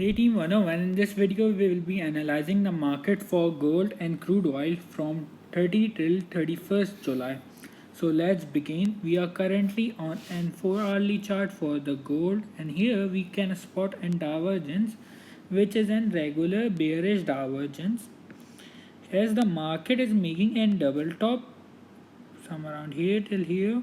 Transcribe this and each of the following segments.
Hey Team 101, in this video we will be analyzing the market for gold and crude oil from 30 till 31st July. So let's begin. We are currently on an 4-hourly chart for the gold, and here we can spot a divergence which is an regular bearish divergence as the market is making a double top some around here till here.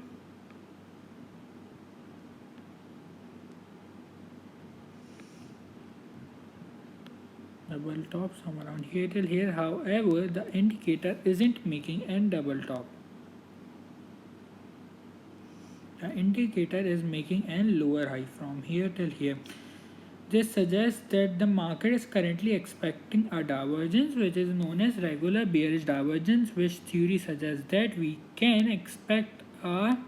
Double top some around here till here. However, the indicator isn't making a double top. The indicator is making a lower high from here till here. This suggests that the market is currently expecting a divergence which is known as regular bearish divergence, which theory suggests that we can expect a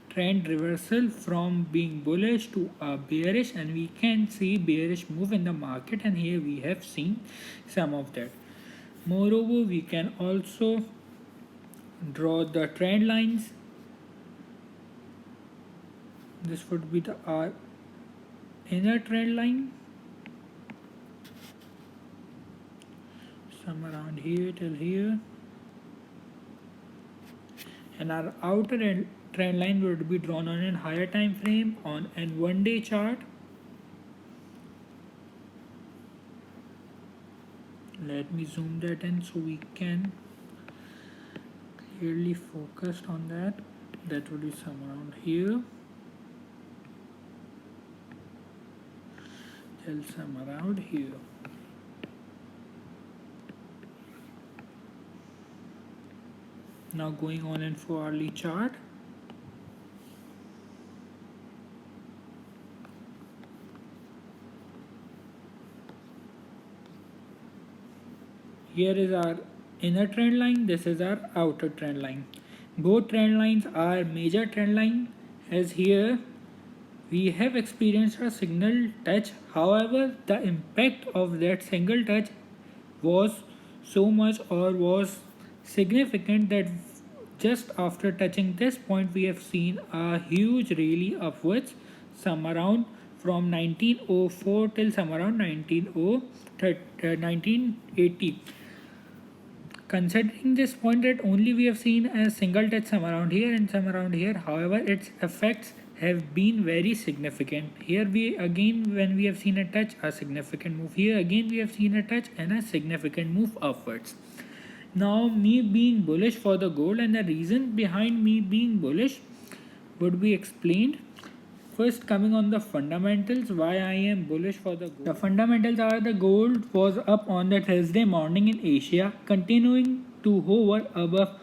trend reversal from being bullish to a bearish, and we can see bearish move in the market, and here we have seen some of that. Moreover, we can also draw the trend lines. This would be our inner trend line, some around here till here, and our outer trend line would be drawn on a higher time frame on a 1-day chart. Let me zoom that in so we can clearly focus on that. That would be some around here till some around here. Now going on in 4-hourly chart. Here is our inner trend line, this is our outer trend line. Both trend lines are major trend line, as here we have experienced a signal touch. However, the impact of that single touch was so much or was significant that just after touching this point we have seen a huge rally upwards, some around from 1904 till some around 1980. Considering this point that only we have seen a single touch some around here and some around here, however its effects have been very significant. Here we again, when we have seen a touch, a significant move. Here again we have seen a touch and a significant move upwards. Now me being bullish for the gold, and the reason behind me being bullish would be explained. First, coming on the fundamentals, why I am bullish for the gold. The fundamentals are the gold was up on the Thursday morning in Asia, continuing to hover above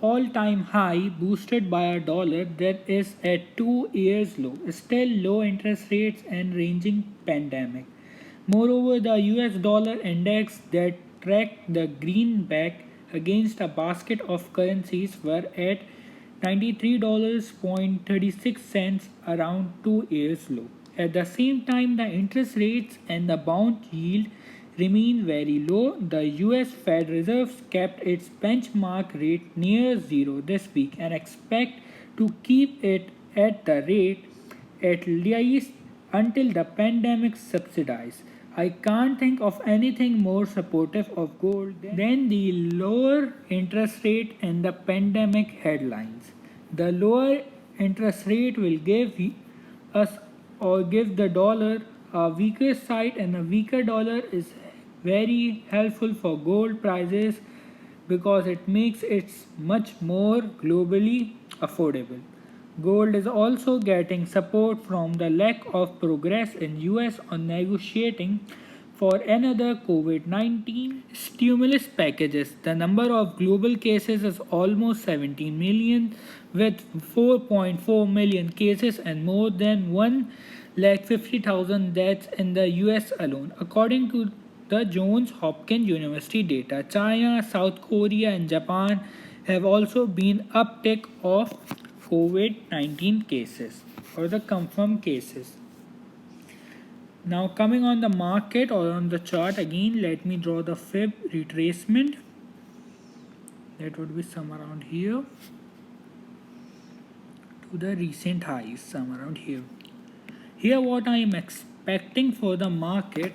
all-time high, boosted by a dollar that is at 2 years low, still low interest rates and raging pandemic. Moreover, the US dollar index that tracked the greenback against a basket of currencies were at $93.36, around 2 years low. At the same time, the interest rates and the bond yield remain very low. The US Fed Reserve kept its benchmark rate near zero this week and expect to keep it at the rate at least until the pandemic subsides. I can't think of anything more supportive of gold than the lower interest rate and the pandemic headlines. The lower interest rate will give us or give the dollar a weaker side, and a weaker dollar is very helpful for gold prices because it makes it much more globally affordable. Gold is also getting support from the lack of progress in US on negotiating for another COVID-19 stimulus packages. The number of global cases is almost 17 million, with 4.4 million cases and more than 150,000 deaths in the US alone, according to the Johns Hopkins University data. China, South Korea, and Japan have also been uptick of COVID-19 cases or the confirmed cases. Now coming on the market or on the chart again, let me draw the fib retracement. That would be some around here to the recent highs, some around here. Here what I am expecting for the market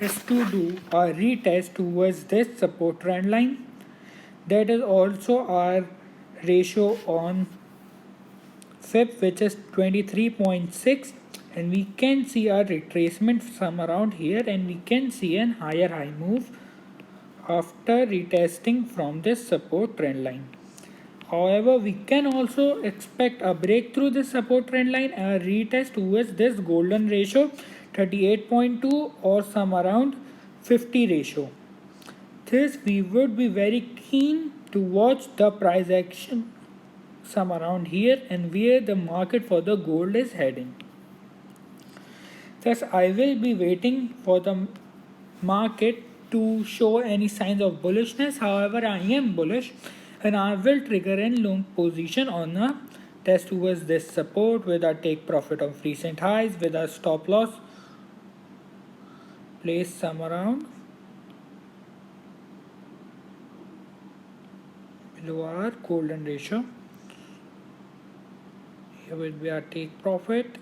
is to do a retest towards this support trend line. That is also our ratio on FIB, which is 23.6, and we can see a retracement some around here, and we can see an higher high move after retesting from this support trend line. However, we can also expect a breakthrough this support trend line and a retest towards this golden ratio 38.2 or some around 50 ratio. This we would be very keen to watch the price action some around here and where the market for the gold is heading. Thus, I will be waiting for the market to show any signs of bullishness. However, I am bullish and I will trigger in long position on a test towards this support with a take profit of recent highs with a stop loss placed some around below our golden ratio. Here will be our take profit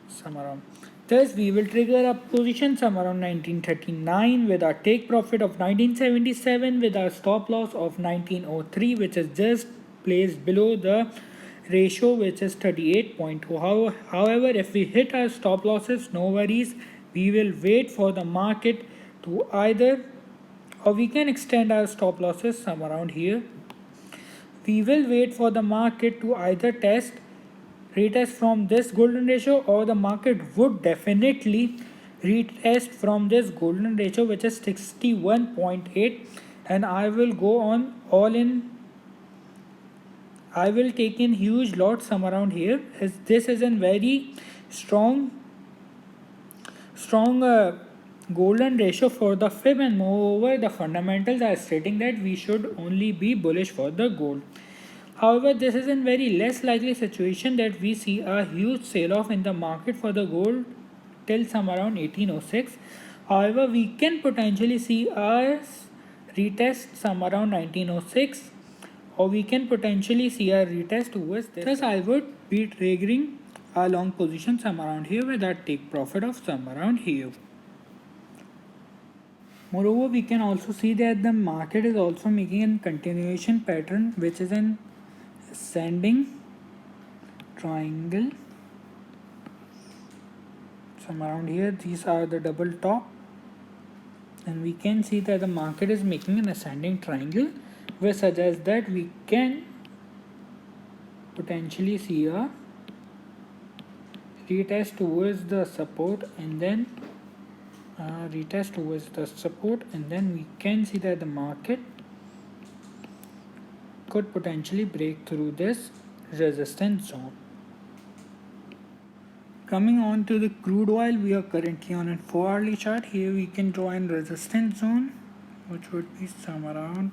some around. Thus, we will trigger a position some around 1939 with our take profit of 1977 with our stop loss of 1903, which is just placed below the ratio, which is 38.2. However, if we hit our stop losses, no worries. We will wait for the market to either, or we can extend our stop losses some around here. We will wait for the market to either retest from this golden ratio, or the market would definitely retest from this golden ratio, which is 61.8, and I will go on all in. I will take in huge lots some around here, as this is a very strong golden ratio for the FIB, and moreover the fundamentals are stating that we should only be bullish for the gold. However, this is a very less likely situation that we see a huge sell off in the market for the gold till some around 1806. However, we can potentially see a retest some around 1906, or we can potentially see a retest towards this. Thus, I would be triggering a long position some around here with a take profit of some around here. Moreover, we can also see that the market is also making a continuation pattern, which is an ascending triangle some around here. These are the double top, and we can see that the market is making an ascending triangle, which suggests that we can potentially see a retest towards the support, and then retest towards the support, and then we can see that the market could potentially break through this resistance zone. Coming on to the crude oil, we are currently on a 4-hourly chart. Here we can draw in resistance zone, which would be some around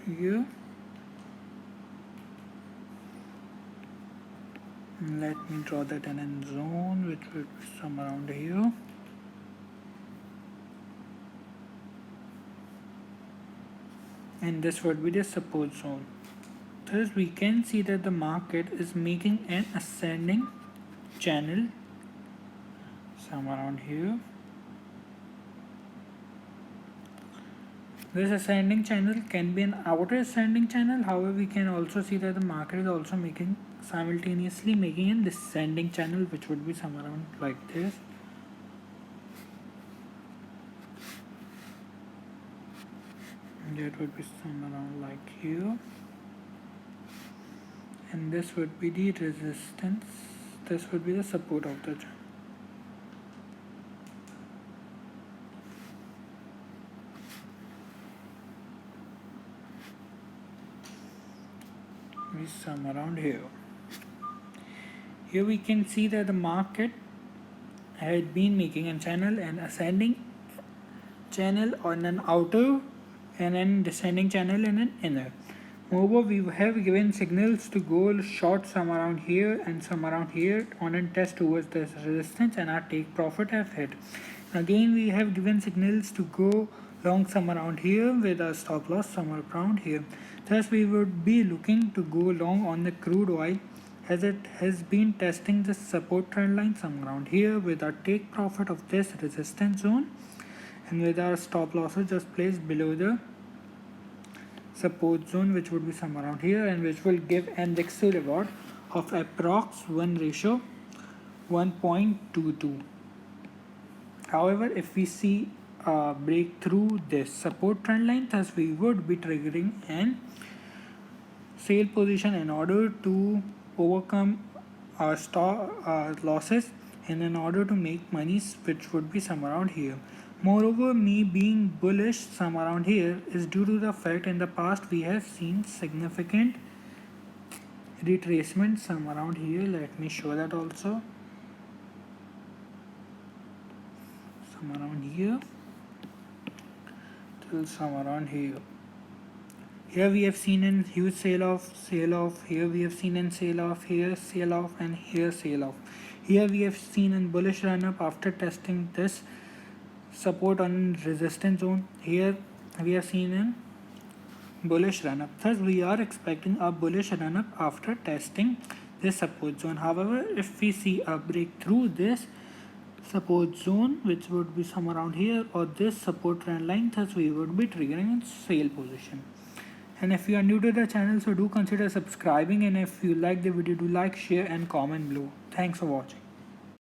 here. Let me draw that in a zone, which would be some around here. And this would be the support zone. Thus, we can see that the market is making an ascending channel some around here. This ascending channel can be an outer ascending channel. However, we can also see that the market is also simultaneously making a descending channel, which would be some around like this. And that would be some around like here. And this would be the resistance. This would be the support of the channel. Some around here. Here we can see that the market had been making a channel, an ascending channel on an outer and an descending channel in an inner. Moreover, we have given signals to go short some around here and some around here on a test towards this resistance, and our take profit have hit. Again, we have given signals to go long some around here with a stop loss somewhere around here. Thus, we would be looking to go long on the crude oil as it has been testing the support trend line somewhere around here with our take profit of this resistance zone, and with our stop losses just placed below the support zone, which would be somewhere around here, and which will give an Dixie reward of approx 1 ratio 1.22. However, if we see a break through this support trend line, thus we would be triggering an sale position in order to overcome our losses and in order to make money, which would be somewhere around here. Moreover, me being bullish somewhere around here is due to the fact in the past we have seen significant retracement somewhere around here. Let me show that also. Somewhere around here till somewhere around here. Here we have seen a huge sale off. Here we have seen a sale off. Here sale off, and here sale off. Here we have seen a bullish run up after testing this support on resistance zone. Here we have seen a bullish run up. Thus we are expecting a bullish run up after testing this support zone. However, if we see a break through this support zone, which would be somewhere around here, or this support trend line, thus we would be triggering a sale position. And if you are new to the channel, so do consider subscribing, and if you like the video, do like, share and comment below. Thanks for watching.